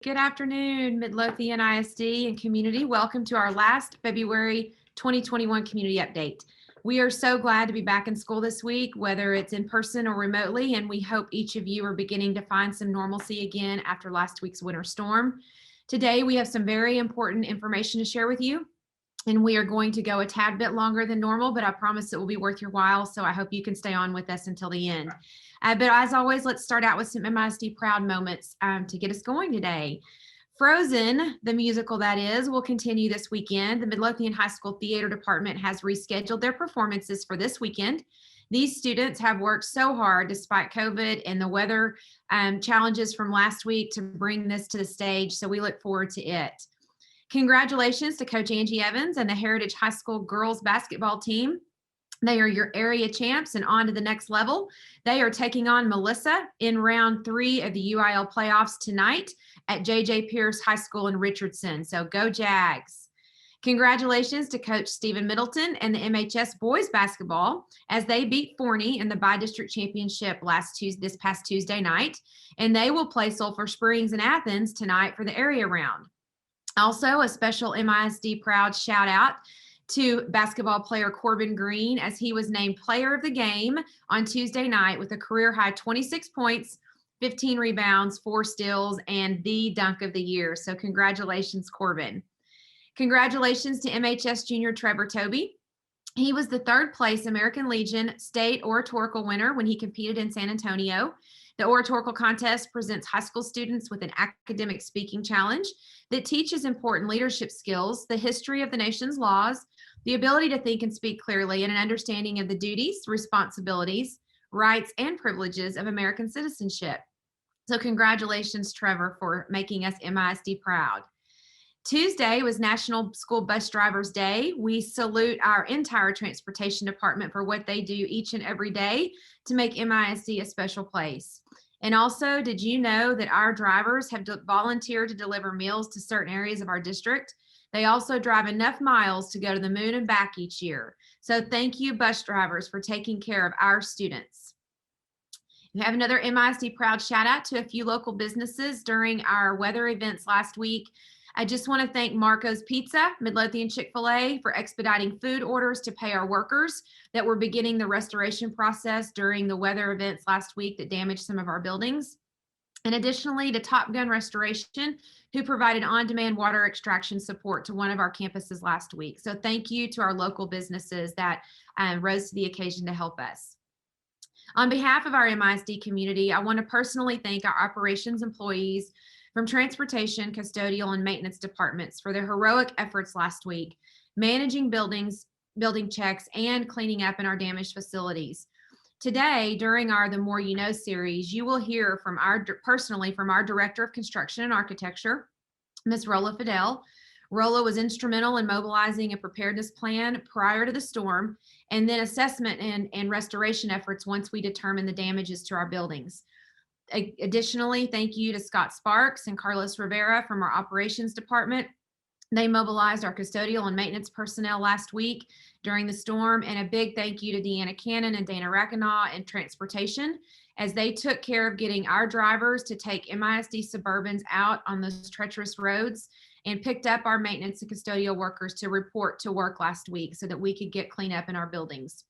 Good afternoon, Midlothian ISD and community. Welcome to our last February 2021 community update. We are so glad to be back in school this week, whether it's in person or remotely, and we hope each of you are beginning to find some normalcy again after last week's winter storm. Today, we have some very important information to share with you, and we are going to go a tad bit longer than normal, but I promise it will be worth your while, so I hope you can stay on with us until the end. But as always, let's start out with some MISD proud moments to get us going today. Frozen, the musical that is, will continue this weekend. The Midlothian High School Theater Department has rescheduled their performances for this weekend. These students have worked so hard despite COVID and the weather challenges from last week to bring this to the stage, so we look forward to it. Congratulations to Coach Angie Evans and the Heritage High School girls basketball team. They are your area champs and on to the next level. They are taking on Melissa in round 3 of the UIL playoffs tonight at J.J. Pierce High School in Richardson. So go Jags. Congratulations to Coach Stephen Middleton and the MHS boys basketball as they beat Forney in the bi-district championship this past Tuesday night. And they will play Sulphur Springs in Athens tonight for the area round. Also, a special MISD proud shout out to basketball player Corbin Green as he was named player of the game on Tuesday night with a career high 26 points, 15 rebounds, 4 steals, and the dunk of the year. So congratulations, Corbin. Congratulations to MHS junior Trevor Toby. He was the 3rd place American Legion State Oratorical winner when he competed in San Antonio. The Oratorical contest presents high school students with an academic speaking challenge that teaches important leadership skills, the history of the nation's laws, the ability to think and speak clearly, and an understanding of the duties, responsibilities, rights, and privileges of American citizenship. So congratulations, Trevor, for making us MISD proud. Tuesday was National School Bus Drivers Day. We salute our entire transportation department for what they do each and every day to make MISD a special place. And also, did you know that our drivers have volunteered to deliver meals to certain areas of our district? They also drive enough miles to go to the moon and back each year. So thank you, bus drivers, for taking care of our students. We have another MISD proud shout out to a few local businesses during our weather events last week. I just want to thank Marco's Pizza, Midlothian Chick-fil-A for expediting food orders to pay our workers that were beginning the restoration process during the weather events last week that damaged some of our buildings. And additionally to Top Gun Restoration, who provided on-demand water extraction support to one of our campuses last week. So thank you to our local businesses that rose to the occasion to help us. On behalf of our MISD community, I want to personally thank our operations employees from transportation, custodial, and maintenance departments for their heroic efforts last week, managing building checks, and cleaning up in our damaged facilities. Today, during our The More You Know series, you will hear personally from our Director of Construction and Architecture, Ms. Rolla Fidel. Rolla was instrumental in mobilizing a preparedness plan prior to the storm, and then assessment and restoration efforts once we determined the damages to our buildings. Additionally, thank you to Scott Sparks and Carlos Rivera from our operations department. They mobilized our custodial and maintenance personnel last week during the storm, and a big thank you to Deanna Cannon and Dana Rackanaw in transportation as they took care of getting our drivers to take MISD Suburbans out on those treacherous roads and picked up our maintenance and custodial workers to report to work last week so that we could get cleanup in our buildings.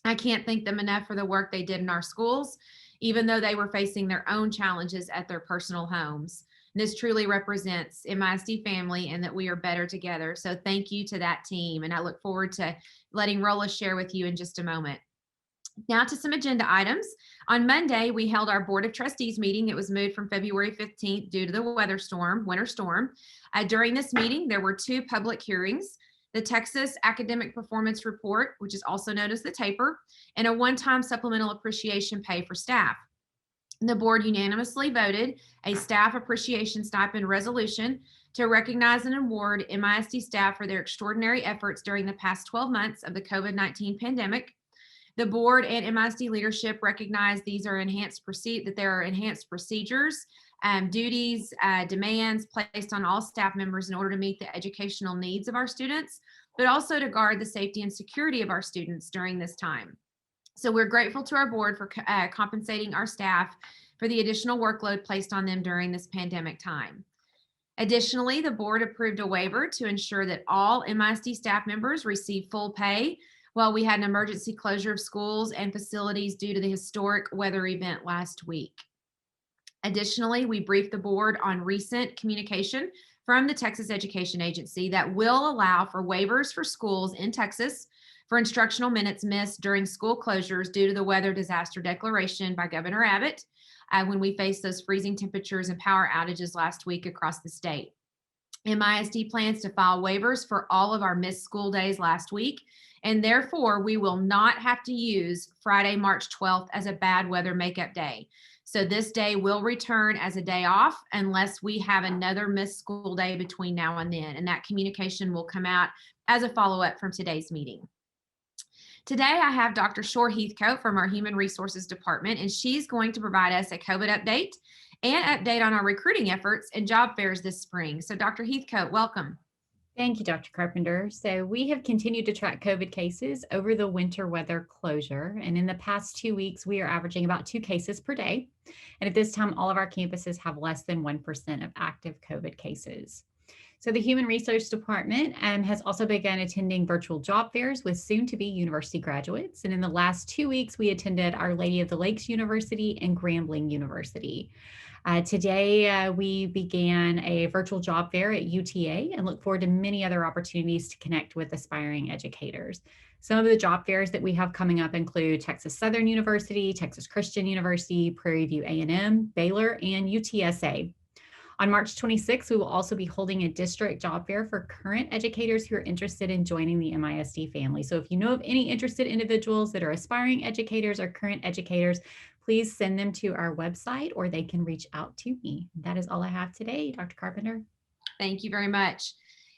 I can't thank them enough for the work they did in our schools, even though they were facing their own challenges at their personal homes. This truly represents MISD family and that we are better together. So thank you to that team. And I look forward to letting Rolla share with you in just a moment. Now to some agenda items. On Monday, we held our Board of Trustees meeting. It was moved from February 15th due to the winter storm. During this meeting, there were 2 public hearings: the Texas Academic Performance Report, which is also known as the TAPER, and a one-time supplemental appreciation pay for staff. The board unanimously voted a staff appreciation stipend resolution to recognize and award MISD staff for their extraordinary efforts during the past 12 months of the COVID-19 pandemic. The board and MISD leadership recognize there are enhanced procedures, duties, demands placed on all staff members in order to meet the educational needs of our students, but also to guard the safety and security of our students during this time. So we're grateful to our board for compensating our staff for the additional workload placed on them during this pandemic time. Additionally, the board approved a waiver to ensure that all MISD staff members receive full pay while we had an emergency closure of schools and facilities due to the historic weather event last week. Additionally, we briefed the board on recent communication from the Texas Education Agency that will allow for waivers for schools in Texas for instructional minutes missed during school closures due to the weather disaster declaration by Governor Abbott when we faced those freezing temperatures and power outages last week across the state. MISD plans to file waivers for all of our missed school days last week, and therefore we will not have to use Friday, March 12th as a bad weather makeup day. So this day will return as a day off unless we have another missed school day between now and then, and that communication will come out as a follow-up from today's meeting. Today, I have Dr. Shore Heathcote from our Human Resources Department, and she's going to provide us a COVID update and update on our recruiting efforts and job fairs this spring. So Dr. Heathcote, welcome. Thank you, Dr. Carpenter. So we have continued to track COVID cases over the winter weather closure. And in the past 2 weeks, we are averaging about 2 cases per day. And at this time, all of our campuses have less than 1% of active COVID cases. So the Human Resource Department has also begun attending virtual job fairs with soon-to-be university graduates. And in the last 2 weeks, we attended Our Lady of the Lakes University and Grambling University. Today, we began a virtual job fair at UTA and look forward to many other opportunities to connect with aspiring educators. Some of the job fairs that we have coming up include Texas Southern University, Texas Christian University, Prairie View A&M, Baylor, and UTSA. On March 26th, we will also be holding a district job fair for current educators who are interested in joining the MISD family. So if you know of any interested individuals that are aspiring educators or current educators, please send them to our website or they can reach out to me. That is all I have today, Dr. Carpenter. Thank you very much.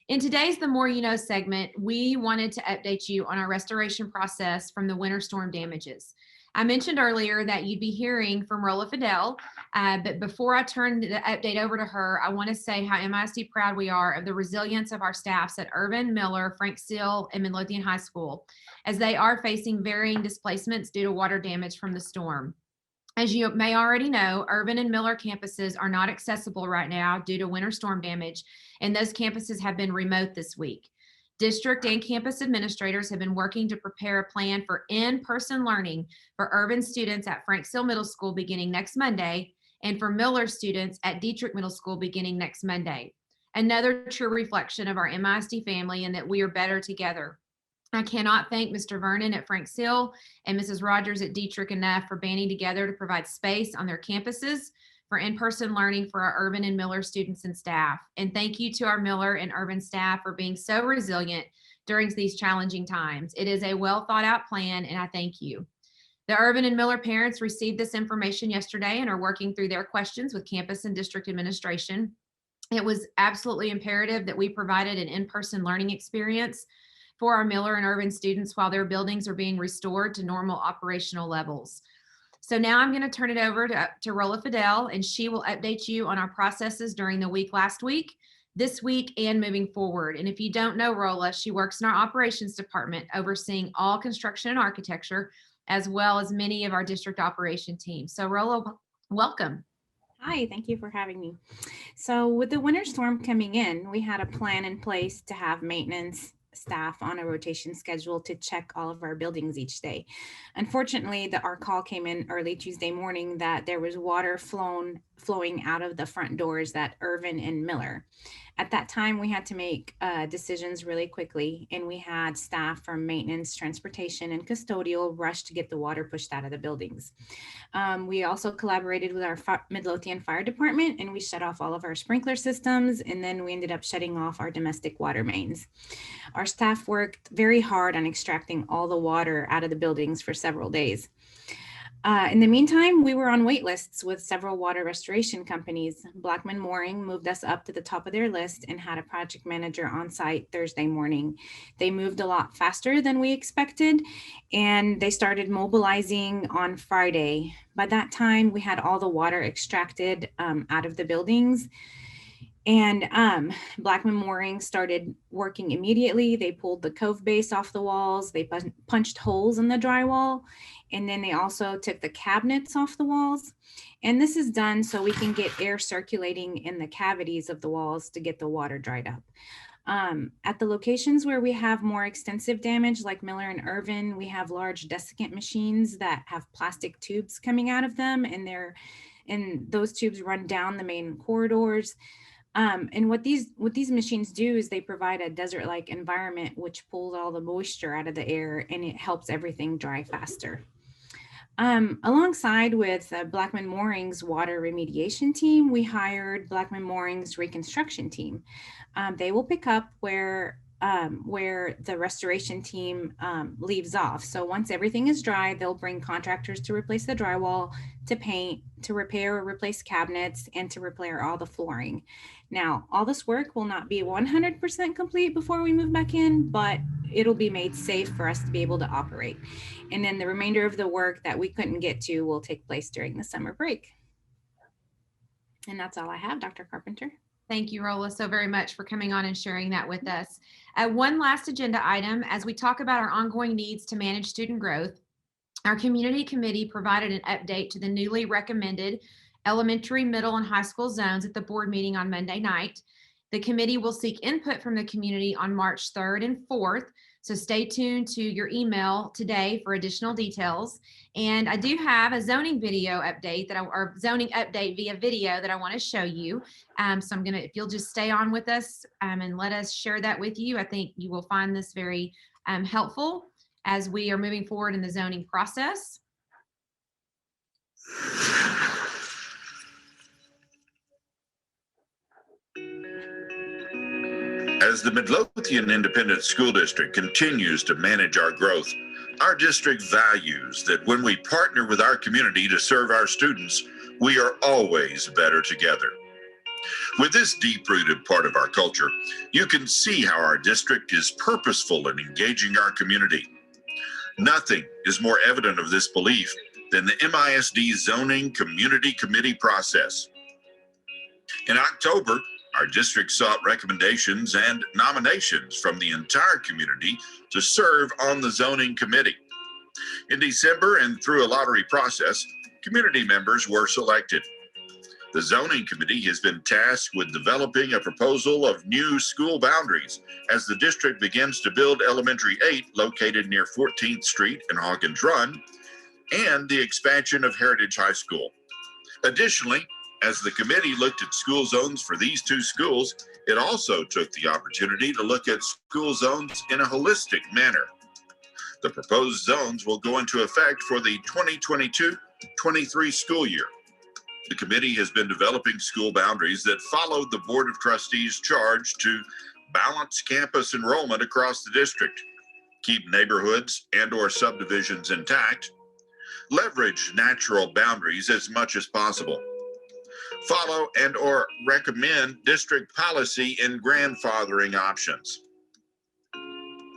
In today's The More You Know segment, we wanted to update you on our restoration process from the winter storm damages. I mentioned earlier that you'd be hearing from Rolla Fidel, but before I turn the update over to her, I want to say how MISD proud we are of the resilience of our staffs at Irvin, Miller, Frank Seal, and Midlothian High School, as they are facing varying displacements due to water damage from the storm. As you may already know, Irvin and Miller campuses are not accessible right now due to winter storm damage, and those campuses have been remote this week. District and campus administrators have been working to prepare a plan for in-person learning for Irvin students at Frank Seal Middle School beginning next Monday, and for Miller students at Dietrich Middle School beginning next Monday. Another true reflection of our MISD family and that we are better together. I cannot thank Mr. Vernon at Frank Seal and Mrs. Rogers at Dietrich enough for banding together to provide space on their campuses for in-person learning for our Irvin and Miller students and staff. And thank you to our Miller and Irvin staff for being so resilient during these challenging times. It is a well thought out plan, and I thank you. The Irvin and Miller parents received this information yesterday and are working through their questions with campus and district administration. It was absolutely imperative that we provided an in-person learning experience for our Miller and Irvin students while their buildings are being restored to normal operational levels. So now I'm going to turn it over to Rolla Fidel, and she will update you on our processes during the week last week, this week, and moving forward. And if you don't know Rolla, she works in our operations department, overseeing all construction and architecture, as well as many of our district operation teams. So Rolla, welcome. Hi, thank you for having me. So with the winter storm coming in, we had a plan in place to have maintenance staff on a rotation schedule to check all of our buildings each day. Unfortunately, our call came in early Tuesday morning that there was water flowing out of the front doors at Irvin and Miller. At that time, we had to make decisions really quickly, and we had staff from maintenance, transportation, and custodial rush to get the water pushed out of the buildings. We also collaborated with our Midlothian Fire Department, and we shut off all of our sprinkler systems, and then we ended up shutting off our domestic water mains. Our staff worked very hard on extracting all the water out of the buildings for several days. In the meantime, we were on wait lists with several water restoration companies. Blackman Mooring moved us up to the top of their list and had a project manager on site Thursday morning. They moved a lot faster than we expected, and they started mobilizing on Friday. By that time, we had all the water extracted out of the buildings. And Blackman Mooring started working immediately. They pulled the cove base off the walls. They punched holes in the drywall. And then they also took the cabinets off the walls. And this is done so we can get air circulating in the cavities of the walls to get the water dried up. At the locations where we have more extensive damage, like Miller and Irvin, we have large desiccant machines that have plastic tubes coming out of them, and those tubes run down the main corridors. And what these machines do is they provide a desert-like environment, which pulls all the moisture out of the air, and it helps everything dry faster. Alongside with Blackman Mooring's water remediation team, we hired Blackman Mooring's reconstruction team. They will pick up where the restoration team leaves off. So once everything is dry, they'll bring contractors to replace the drywall, to paint, to repair or replace cabinets, and to repair all the flooring. Now, all this work will not be 100% complete before we move back in, but it'll be made safe for us to be able to operate. And then the remainder of the work that we couldn't get to will take place during the summer break. And that's all I have, Dr. Carpenter. Thank you, Rolla, so very much for coming on and sharing that with us. One last agenda item, as we talk about our ongoing needs to manage student growth, our community committee provided an update to the newly recommended elementary, middle, and high school zones at the board meeting on Monday night. The committee will seek input from the community on March 3rd and 4th. So stay tuned to your email today for additional details. And I do have a zoning video update or zoning update via video that I want to show you. So I'm if you'll just stay on with us and let us share that with you, I think you will find this very helpful as we are moving forward in the zoning process. As the Midlothian Independent School District continues to manage our growth, our district values that when we partner with our community to serve our students, we are always better together. With this deep-rooted part of our culture, you can see how our district is purposeful in engaging our community. Nothing is more evident of this belief than the MISD Zoning Community Committee process. In October, our district sought recommendations and nominations from the entire community to serve on the zoning committee. In December, and through a lottery process, community members were selected. The zoning committee has been tasked with developing a proposal of new school boundaries as the district begins to build Elementary 8 located near 14th Street and Hawkins Run, and the expansion of Heritage High School. Additionally, as the committee looked at school zones for these two schools, it also took the opportunity to look at school zones in a holistic manner. The proposed zones will go into effect for the 2022-23 school year. The committee has been developing school boundaries that follow the Board of Trustees' charge to balance campus enrollment across the district, keep neighborhoods and/or subdivisions intact, leverage natural boundaries as much as possible, follow and/or recommend district policy and grandfathering options.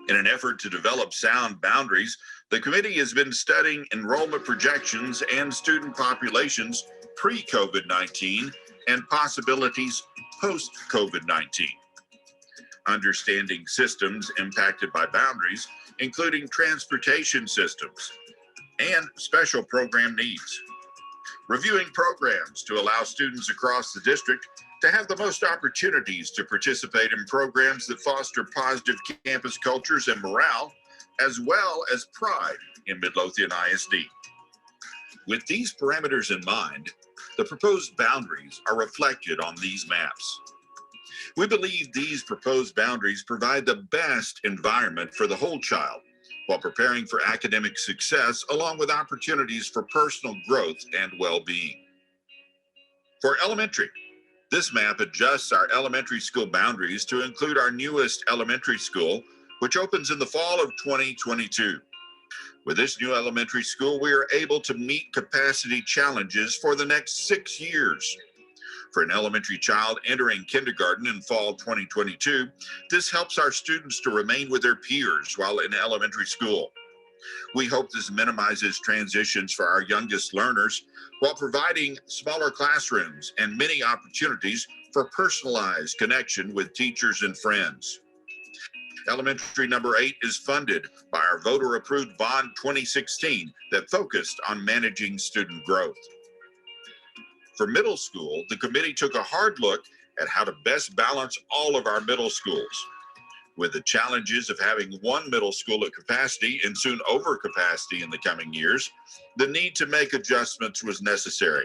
In an effort to develop sound boundaries, the committee has been studying enrollment projections and student populations pre-COVID-19 and possibilities post-COVID-19. Understanding systems impacted by boundaries, including transportation systems and special program needs. Reviewing programs to allow students across the district to have the most opportunities to participate in programs that foster positive campus cultures and morale, as well as pride in Midlothian ISD. With these parameters in mind, the proposed boundaries are reflected on these maps. We believe these proposed boundaries provide the best environment for the whole child, while preparing for academic success, along with opportunities for personal growth and well-being. For elementary, this map adjusts our elementary school boundaries to include our newest elementary school, which opens in the fall of 2022. With this new elementary school, we are able to meet capacity challenges for the next 6 years. For an elementary child entering kindergarten in fall 2022, this helps our students to remain with their peers while in elementary school. We hope this minimizes transitions for our youngest learners while providing smaller classrooms and many opportunities for personalized connection with teachers and friends. Elementary number 8 is funded by our voter-approved Bond 2016 that focused on managing student growth. For middle school, the committee took a hard look at how to best balance all of our middle schools. With the challenges of having one middle school at capacity and soon over capacity in the coming years, the need to make adjustments was necessary.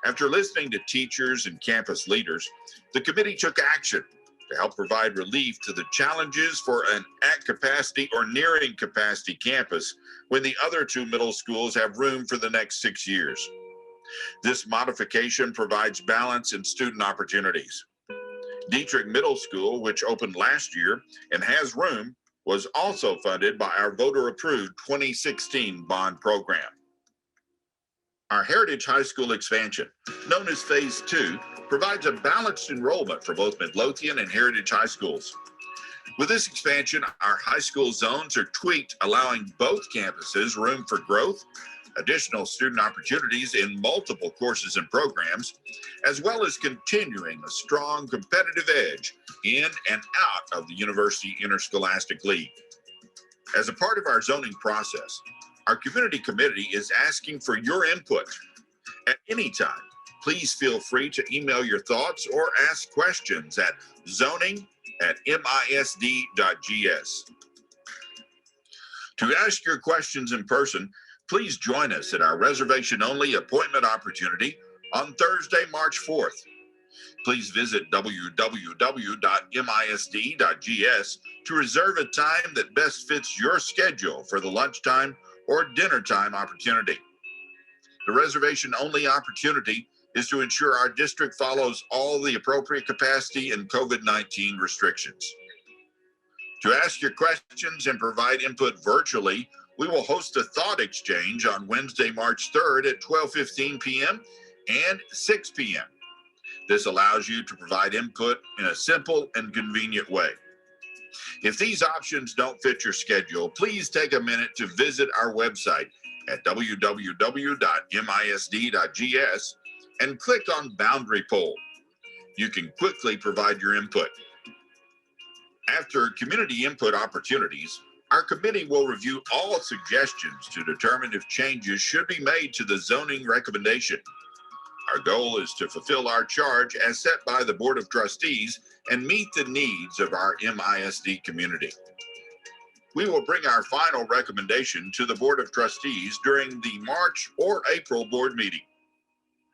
After listening to teachers and campus leaders, the committee took action to help provide relief to the challenges for an at capacity or nearing capacity campus when the other 2 middle schools have room for the next 6 years. This modification provides balance in student opportunities. Dietrich Middle School, which opened last year and has room, was also funded by our voter-approved 2016 bond program. Our Heritage High School expansion, known as Phase 2, provides a balanced enrollment for both Midlothian and Heritage High Schools. With this expansion, our high school zones are tweaked, allowing both campuses room for growth, additional student opportunities in multiple courses and programs, as well as continuing a strong competitive edge in and out of the University Interscholastic League. As a part of our zoning process, our community committee is asking for your input. At any time, please feel free to email your thoughts or ask questions at zoning@misd.gs. To ask your questions in person, please join us at our reservation-only appointment opportunity on Thursday, March 4th. Please visit www.misd.gs to reserve a time that best fits your schedule for the lunchtime or dinner time opportunity. The reservation-only opportunity is to ensure our district follows all the appropriate capacity and COVID-19 restrictions. To ask your questions and provide input virtually, we will host a thought exchange on Wednesday, March 3rd at 12:15 p.m. and 6 p.m. This allows you to provide input in a simple and convenient way. If these options don't fit your schedule, please take a minute to visit our website at www.misd.gs and click on Boundary Poll. You can quickly provide your input. After community input opportunities, our committee will review all suggestions to determine if changes should be made to the zoning recommendation. Our goal is to fulfill our charge as set by the Board of Trustees and meet the needs of our MISD community. We will bring our final recommendation to the Board of Trustees during the March or April board meeting.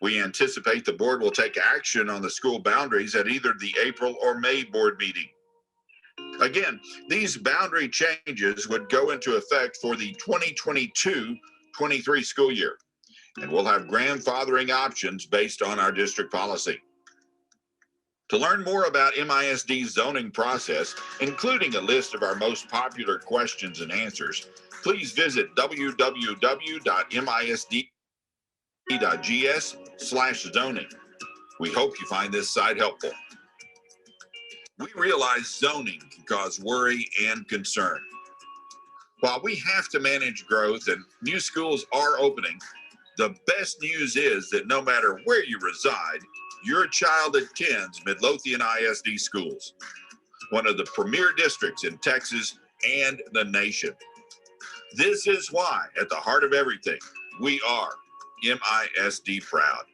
We anticipate the board will take action on the school boundaries at either the April or May board meeting. Again, these boundary changes would go into effect for the 2022-23 school year, and we'll have grandfathering options based on our district policy. To learn more about MISD's zoning process, including a list of our most popular questions and answers, please visit www.misd.gs/zoning. We hope you find this site helpful. We realize zoning can cause worry and concern. While we have to manage growth and new schools are opening, the best news is that no matter where you reside, your child attends Midlothian ISD schools, one of the premier districts in Texas and the nation. This is why, at the heart of everything, we are MISD proud.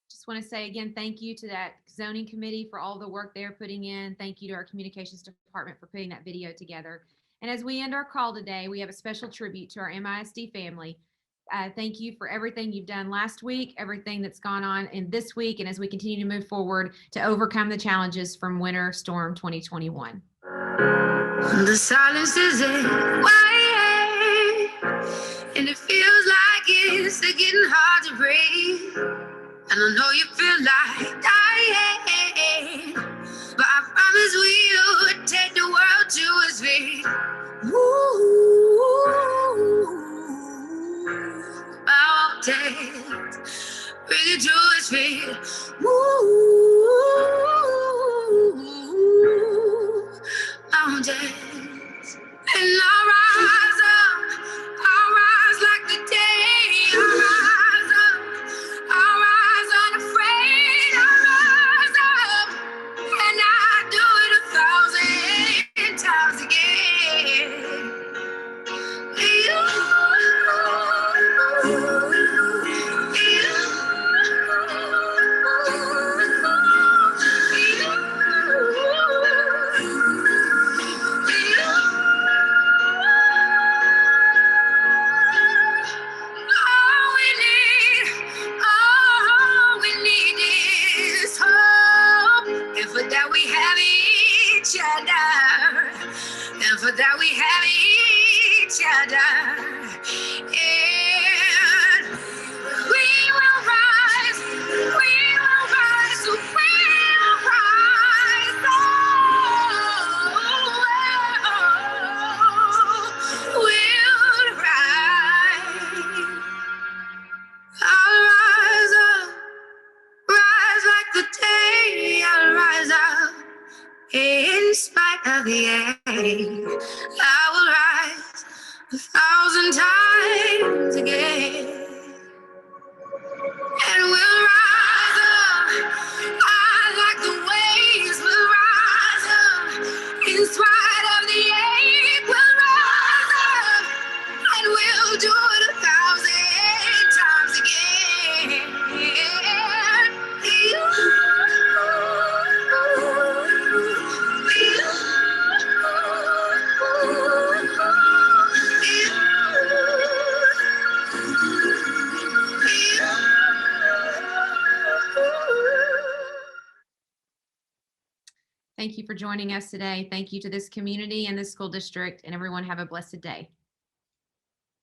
Just want to say again, thank you to that zoning committee for all the work they're putting in. Thank you to our communications department for putting that video together. And as we end our call today, we have a special tribute to our MISD family. Thank you for everything you've done last week, everything that's gone on in this week, and as we continue to move forward to overcome the challenges from Winter Storm 2021. The silence is quiet, and it feels like it's getting hard to breathe. And I know you feel like dying, but I promise we'll take the world to its feet. Mountains, bring it to its feet. Mountains, and I'll rise up, I'll rise like the day. I'll rise up, I'll rise unafraid. I'll rise up, and I for that we have each other. And we will rise, we will rise, we will rise. Oh, we'll rise. I'll rise up, rise like the day. I'll rise up in spite of the ache. I will rise 1,000 times again. And we'll rise up. I like the waves will rise up. In spite of the ache, we'll rise up. And we'll do it 1,000 times again. Thank you for joining us today. Thank you to this community and this school district, and everyone have a blessed day.